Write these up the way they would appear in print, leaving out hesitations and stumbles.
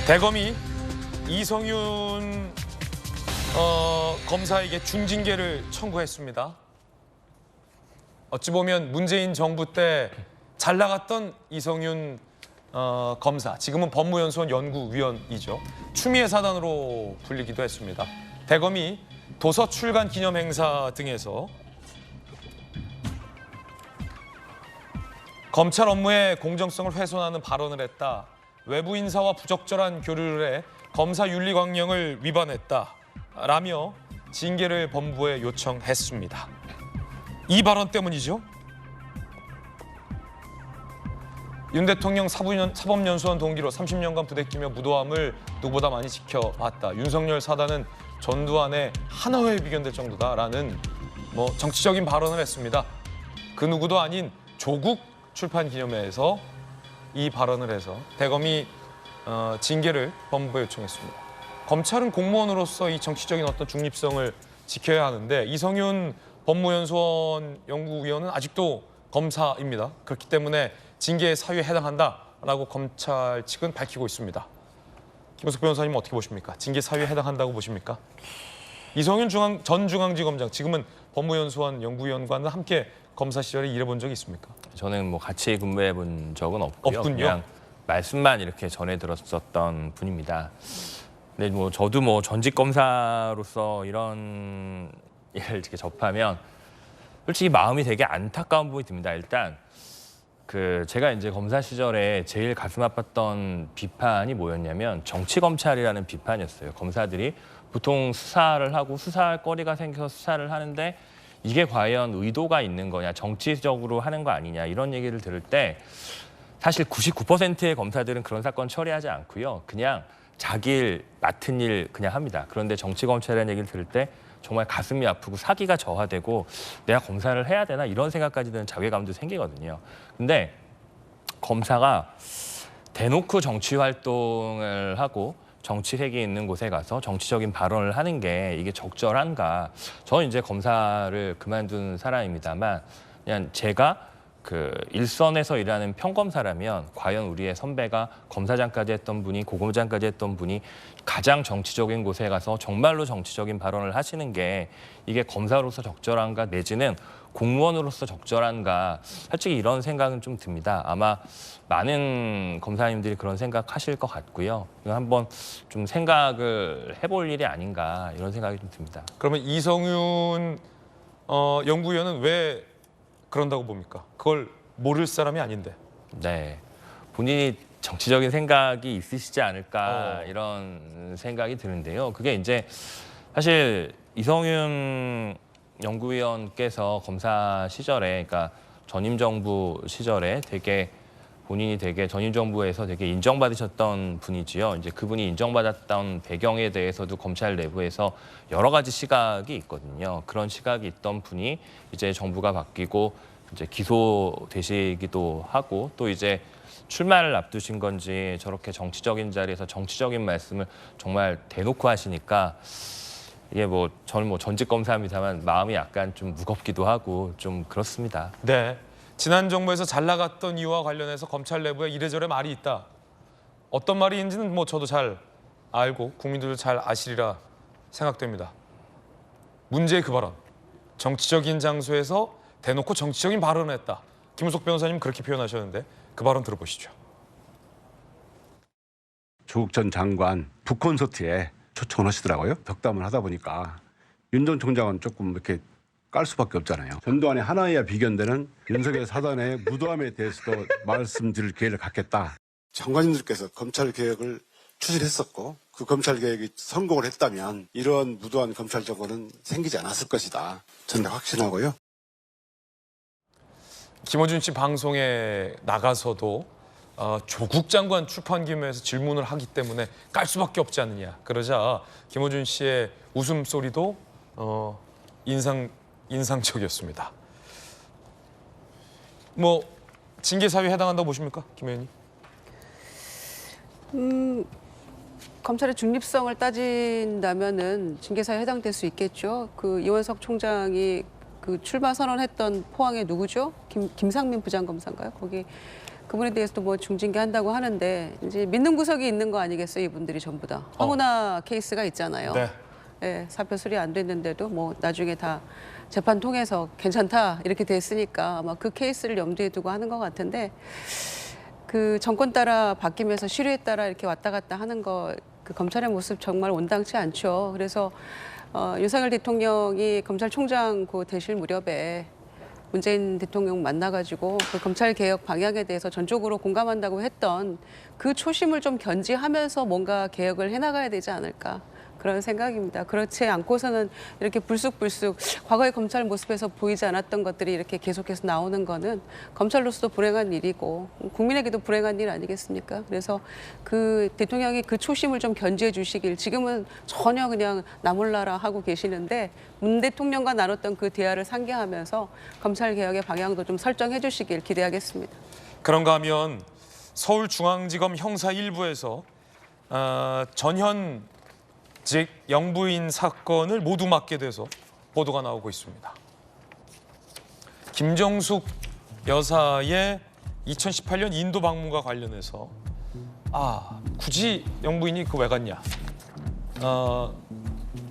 대검이 이성윤 검사에게 중징계를 청구했습니다. 어찌 보면 문재인 정부 때 잘 나갔던 이성윤 검사, 지금은 법무연수원 연구위원이죠. 추미애 사단으로 불리기도 했습니다. 대검이 도서 출간 기념 행사 등에서 검찰 업무의 공정성을 훼손하는 발언을 했다. 외부 인사와 부적절한 교류를 해 검사 윤리 강령을 위반했다라며 징계를 법무부에 요청했습니다. 이 발언 때문이죠. 윤 대통령 사법연수원 동기로 30년간 부대끼며 무도함을 누구보다 많이 지켜왔다. 윤석열 사단은 전두환의 하나회에 비견될 정도다라는 정치적인 발언을 했습니다. 그 누구도 아닌 조국 출판 기념회에서 이 발언을 해서 대검이 징계를 법무부에 요청했습니다. 검찰은 공무원으로서 이 정치적인 어떤 중립성을 지켜야 하는데 이성윤 법무연수원 연구위원은 아직도 검사입니다. 그렇기 때문에 징계 사유에 해당한다라고 검찰 측은 밝히고 있습니다. 김은석 변호사님 어떻게 보십니까? 징계 사유에 해당한다고 보십니까? 이성윤 전 중앙지검장, 지금은 법무연수원 연구위원과는 함께 검사 시절에 일해본 적이 있습니까? 저는 같이 근무해 본 적은 없고요. 없군요. 그냥 말씀만 이렇게 전해 들었었던 분입니다. 근데 저도 전직 검사로서 이런 일을 이렇게 접하면 솔직히 마음이 되게 안타까운 부분이 듭니다. 일단 제가 이제 검사 시절에 제일 가슴 아팠던 비판이 뭐였냐면 정치 검찰이라는 비판이었어요. 검사들이 보통 수사를 하고 수사할 거리가 생겨서 수사를 하는데 이게 과연 의도가 있는 거냐, 정치적으로 하는 거 아니냐 이런 얘기를 들을 때 사실 99%의 검사들은 그런 사건 처리하지 않고요. 그냥 자기 일, 맡은 일 그냥 합니다. 그런데 정치 검찰이라는 얘기를 들을 때 정말 가슴이 아프고 사기가 저하되고 내가 검사를 해야 되나 이런 생각까지 드는 자괴감도 생기거든요. 근데 검사가 대놓고 정치 활동을 하고 정치색이 있는 곳에 가서 정치적인 발언을 하는 게 이게 적절한가? 저는 이제 검사를 그만둔 사람입니다만 그냥 제가 일선에서 일하는 평검사라면 과연 우리의 선배가 검사장까지 했던 분이 고검장까지 했던 분이 가장 정치적인 곳에 가서 정말로 정치적인 발언을 하시는 게 이게 검사로서 적절한가 내지는 공무원으로서 적절한가 솔직히 이런 생각은 좀 듭니다. 아마 많은 검사님들이 그런 생각하실 것 같고요. 이거 한번 좀 생각을 해볼 일이 아닌가 이런 생각이 좀 듭니다. 그러면 이성윤 연구위원은 왜 그런다고 봅니까? 그걸 모를 사람이 아닌데. 네, 본인이 정치적인 생각이 있으시지 않을까 이런 생각이 드는데요. 그게 이제 사실 이성윤 연구위원께서 검사 시절에, 그러니까 전임 정부 시절에 본인이 전임 정부에서 되게 인정받으셨던 분이지요. 이제 그분이 인정받았던 배경에 대해서도 검찰 내부에서 여러 가지 시각이 있거든요. 그런 시각이 있던 분이 이제 정부가 바뀌고 이제 기소되시기도 하고 또 이제 출마를 앞두신 건지 저렇게 정치적인 자리에서 정치적인 말씀을 정말 대놓고 하시니까 이게 저는 전직 검사입니다만 마음이 약간 좀 무겁기도 하고 좀 그렇습니다. 네. 지난 정부에서 잘 나갔던 이유와 관련해서 검찰 내부에 이래저래 말이 있다. 어떤 말인지는 저도 잘 알고 국민들도 잘 아시리라 생각됩니다. 문제의 그 발언. 정치적인 장소에서 대놓고 정치적인 발언을 했다. 김은석 변호사님 그렇게 표현하셨는데 그 발언 들어보시죠. 조국 전 장관 북콘서트에 초청을 하시더라고요. 덕담을 하다 보니까 윤 전 총장은 조금 이렇게 깔 수밖에 없잖아요. 전두환의 하나회와 비견되는 윤석열 사단의 무도함에 대해서도 말씀드릴 기회를 갖겠다. 장관님들께서 검찰개혁을 추진했었고 그 검찰개혁이 성공을 했다면 이런 무도한 검찰 정권은 생기지 않았을 것이다. 저는 확신하고요. 김어준 씨 방송에 나가서도 조국 장관 출판 기념회에서 질문을 하기 때문에 깔 수밖에 없지 않느냐. 그러자 김어준 씨의 웃음소리도 인상적이었습니다. 징계 사유에 해당한다고 보십니까? 김 의원님? 검찰의 중립성을 따진다면은 징계 사유에 해당될 수 있겠죠. 이원석 총장이 출마 선언했던 포항의 누구죠? 김상민 부장검사인가요? 거기 그분에 대해서도 뭐 중징계 한다고 하는데 이제 믿는 구석이 있는 거 아니겠어요? 이분들이 전부 다. 황운하 케이스가 있잖아요. 네. 예, 사표 수리 안 됐는데도 뭐 나중에 다 재판 통해서 괜찮다 이렇게 됐으니까 아마 그 케이스를 염두에 두고 하는 것 같은데 그 정권 따라 바뀌면서 시류에 따라 이렇게 왔다 갔다 하는 거 그 검찰의 모습 정말 온당치 않죠. 그래서 윤석열 대통령이 검찰총장 그 되실 무렵에 문재인 대통령 만나가지고 그 검찰 개혁 방향에 대해서 전적으로 공감한다고 했던 그 초심을 좀 견지하면서 뭔가 개혁을 해나가야 되지 않을까 그런 생각입니다. 그렇지 않고서는 이렇게 불쑥불쑥 과거의 검찰 모습에서 보이지 않았던 것들이 이렇게 계속해서 나오는 거는 검찰로서도 불행한 일이고 국민에게도 불행한 일 아니겠습니까? 그래서 그 대통령이 그 초심을 좀 견지해 주시길 지금은 전혀 그냥 나몰라라 하고 계시는데 문 대통령과 나눴던 그 대화를 상기하면서 검찰 개혁의 방향도 좀 설정해 주시길 기대하겠습니다. 그런가 하면 서울중앙지검 형사 1부에서 전현 즉 영부인 사건을 모두 맡게 돼서 보도가 나오고 있습니다. 김정숙 여사의 2018년 인도 방문과 관련해서 굳이 영부인이 왜 갔냐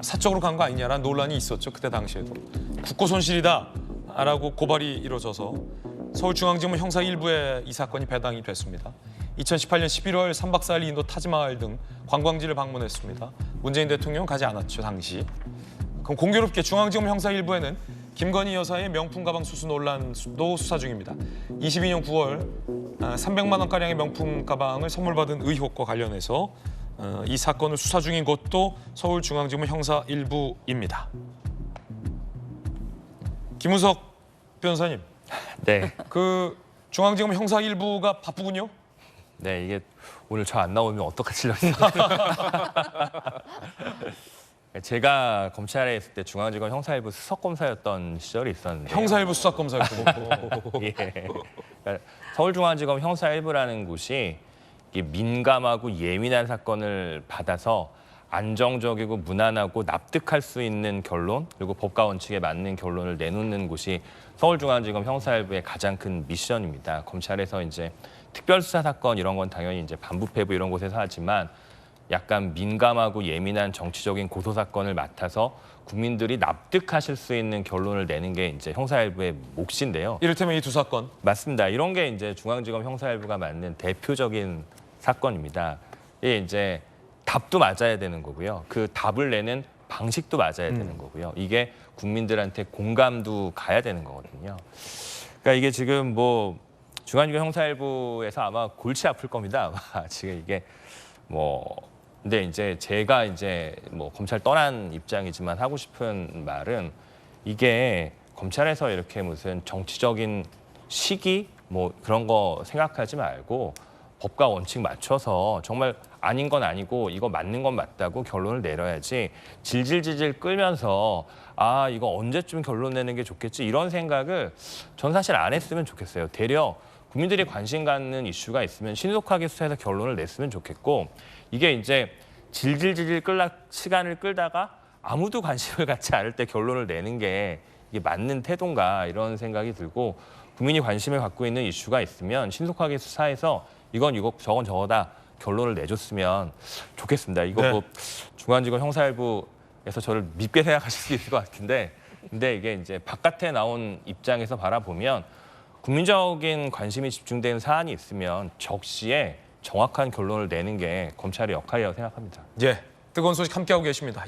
사적으로 간 거 아니냐라는 논란이 있었죠. 그때 당시에도 국고 손실이다라고 고발이 이루어져서 서울중앙지검 형사 1부에 이 사건이 배당이 됐습니다. 2018년 11월 3박 4일 인도 타지마할 등 관광지를 방문했습니다. 문재인 대통령 가지 않았죠, 당시. 그럼 공교롭게 중앙지검 형사 1부에는 김건희 여사의 명품 가방 수수 논란도 수사 중입니다. 22년 9월 300만 원가량의 명품 가방을 선물 받은 의혹과 관련해서 이 사건을 수사 중인 곳도 서울중앙지검 형사 1부입니다. 김우석 변호사님, 네. 그 중앙지검 형사 1부가 바쁘군요. 네, 이게 오늘 저 안 나오면 어떡하시려고. 제가 검찰에 있을 때 중앙지검 형사일부 수석검사였던 시절이 있었는데 형사 1부 수사검사였군요. 예. 그러니까 서울중앙지검 형사일부라는 곳이 이게 민감하고 예민한 사건을 받아서 안정적이고 무난하고 납득할 수 있는 결론 그리고 법과 원칙에 맞는 결론을 내놓는 곳이 서울중앙지검 형사일부의 가장 큰 미션입니다. 검찰에서 이제 특별수사 사건 이런 건 당연히 이제 반부패부 이런 곳에서 하지만 약간 민감하고 예민한 정치적인 고소 사건을 맡아서 국민들이 납득하실 수 있는 결론을 내는 게 이제 형사일부의 몫인데요. 이를테면 이 두 사건. 맞습니다. 이런 게 이제 중앙지검 형사일부가 맡는 대표적인 사건입니다. 이게 이제 답도 맞아야 되는 거고요. 그 답을 내는 방식도 맞아야 되는 거고요. 이게 국민들한테 공감도 가야 되는 거거든요. 그러니까 이게 지금 뭐 중앙지검 형사일부에서 아마 골치 아플 겁니다. 아마 지금 이게 근데 이제 제가 이제 뭐 검찰 떠난 입장이지만 하고 싶은 말은 이게 검찰에서 이렇게 무슨 정치적인 시기 뭐 그런 거 생각하지 말고 법과 원칙 맞춰서 정말 아닌 건 아니고 이거 맞는 건 맞다고 결론을 내려야지 질질질질 끌면서 이거 언제쯤 결론 내는 게 좋겠지 이런 생각을 전 사실 안 했으면 좋겠어요. 되려 국민들이 관심 갖는 이슈가 있으면 신속하게 수사해서 결론을 냈으면 좋겠고 이게 이제 질질질질 시간을 끌다가 아무도 관심을 갖지 않을 때 결론을 내는 게 이게 맞는 태도인가 이런 생각이 들고 국민이 관심을 갖고 있는 이슈가 있으면 신속하게 수사해서 이건 이거 저건 저거다 결론을 내줬으면 좋겠습니다. 이거 네. 뭐 중앙지검 형사일부에서 저를 밉게 생각하실 수 있을 것 같은데 근데 이게 이제 바깥에 나온 입장에서 바라보면 국민적인 관심이 집중된 사안이 있으면 적시에 정확한 결론을 내는 게 검찰의 역할이라고 생각합니다. 예, 뜨거운 소식 함께하고 계십니다.